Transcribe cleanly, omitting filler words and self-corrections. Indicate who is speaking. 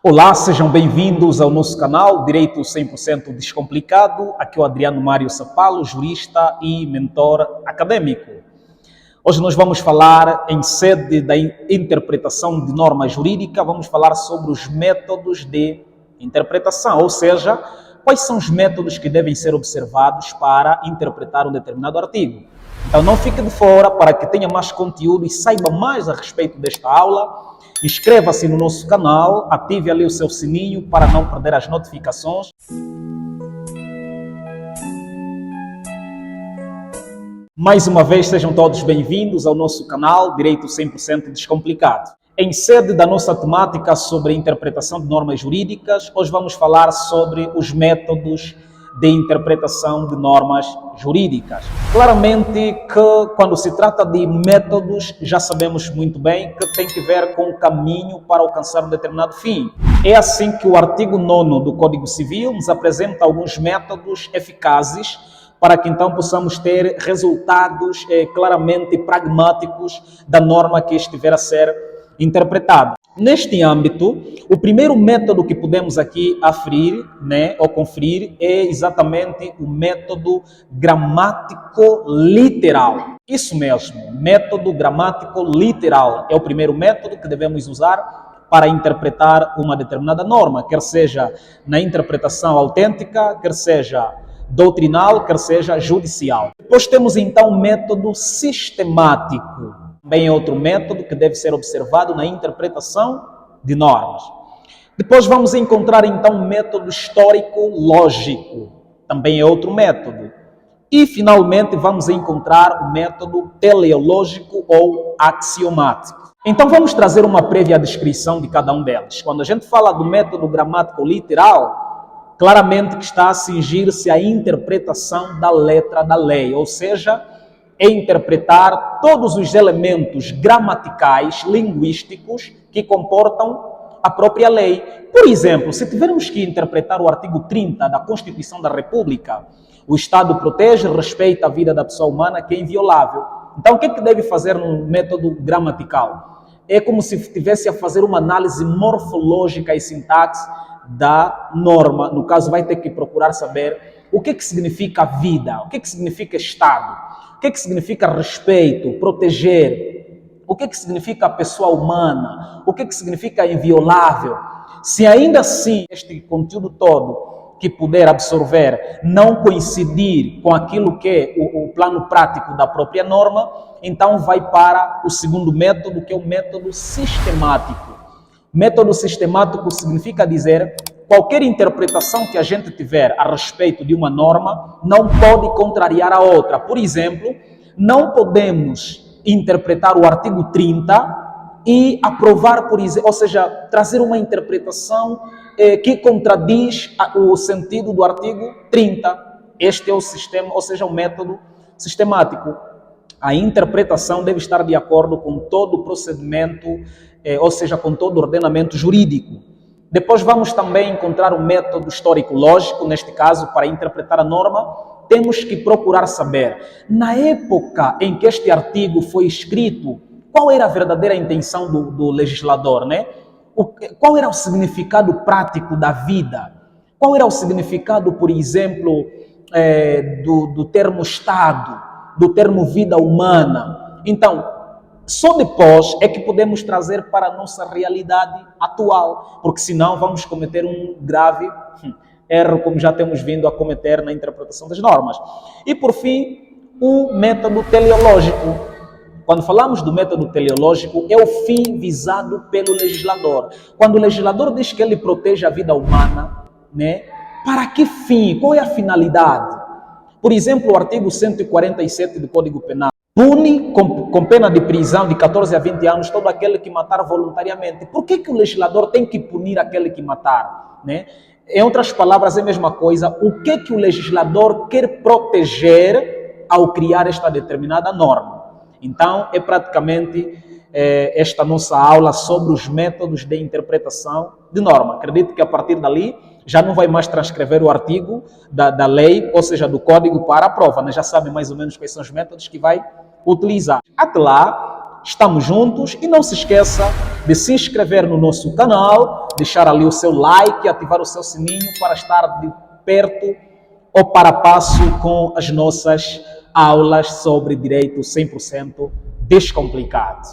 Speaker 1: Olá, sejam bem-vindos ao nosso canal Direito 100% Descomplicado. Aqui é o Adriano Mário Sapalo, jurista e mentor acadêmico. Hoje nós vamos falar, em sede da interpretação de norma jurídica, vamos falar sobre os métodos de interpretação, ou seja, quais são os métodos que devem ser observados para interpretar um determinado artigo. Então não fique de fora para que tenha mais conteúdo e saiba mais a respeito desta aula. Inscreva-se no nosso canal, ative ali o seu sininho para não perder as notificações. Mais uma vez, sejam todos bem-vindos ao nosso canal Direito 100% Descomplicado. Em sede da nossa temática sobre interpretação de normas jurídicas, hoje vamos falar sobre os métodos de interpretação de normas jurídicas. Claramente que quando se trata de métodos, já sabemos muito bem que tem que ver com o caminho para alcançar um determinado fim. É assim que o artigo 9º do Código Civil nos apresenta alguns métodos eficazes para que então possamos ter resultados claramente pragmáticos da norma que estiver a ser interpretada. Neste âmbito, o primeiro método que podemos aqui aferir, ou conferir, é exatamente o método gramático-literal. Isso mesmo, método gramático-literal é o primeiro método que devemos usar para interpretar uma determinada norma, quer seja na interpretação autêntica, quer seja doutrinal, quer seja judicial. Depois temos então o método sistemático. Também é outro método que deve ser observado na interpretação de normas. Depois vamos encontrar então o método histórico-lógico. Também é outro método. E finalmente vamos encontrar o método teleológico ou axiomático. Então vamos trazer uma prévia descrição de cada um deles. Quando a gente fala do método gramático-literal, claramente que está a cingir-se à interpretação da letra da lei, ou seja, é interpretar todos os elementos gramaticais, linguísticos, que comportam a própria lei. Por exemplo, se tivermos que interpretar o artigo 30 da Constituição da República, o Estado protege e respeita a vida da pessoa humana, que é inviolável. Então, o que é que deve fazer no método gramatical? É como se estivesse a fazer uma análise morfológica e sintaxe da norma. No caso, vai ter que procurar saber o que significa vida, o que significa Estado, o que significa respeito, proteger, o que significa pessoa humana, o que significa inviolável. Se ainda assim este conteúdo todo que puder absorver não coincidir com aquilo que é o plano prático da própria norma, então vai para o segundo método, que é o método sistemático. Método sistemático significa dizer qualquer interpretação que a gente tiver a respeito de uma norma não pode contrariar a outra. Por exemplo, não podemos interpretar o artigo 30 e aprovar, por exemplo, ou seja, trazer uma interpretação que contradiz o sentido do artigo 30. Este é o sistema, ou seja, o método sistemático. A interpretação deve estar de acordo com todo o procedimento, ou seja, com todo o ordenamento jurídico. Depois vamos também encontrar o método histórico-lógico, neste caso, para interpretar a norma, temos que procurar saber, na época em que este artigo foi escrito, qual era a verdadeira intenção do legislador, Qual era o significado prático da vida? Qual era o significado, por exemplo, do termo Estado, do termo vida humana? Então, só depois é que podemos trazer para a nossa realidade atual, porque senão vamos cometer um grave erro, como já temos vindo a cometer na interpretação das normas. E por fim, o método teleológico. Quando falamos do método teleológico, é o fim visado pelo legislador. Quando o legislador diz que ele protege a vida humana, para que fim? Qual é a finalidade? Por exemplo, o artigo 147 do Código Penal pune com pena de prisão de 14 a 20 anos todo aquele que matar voluntariamente. Por que o legislador tem que punir aquele que matar? Em outras palavras, é a mesma coisa. O que o legislador quer proteger ao criar esta determinada norma? Então, é praticamente esta nossa aula sobre os métodos de interpretação de norma. Acredito que a partir dali já não vai mais transcrever o artigo da lei, ou seja, do código para a prova. Já sabe mais ou menos quais são os métodos que vai utilizar. Até lá, Estamos juntos e não se esqueça de se inscrever no nosso canal, deixar ali o seu like, ativar o seu sininho para estar de perto ou para passo com as nossas aulas sobre direito 100% descomplicado.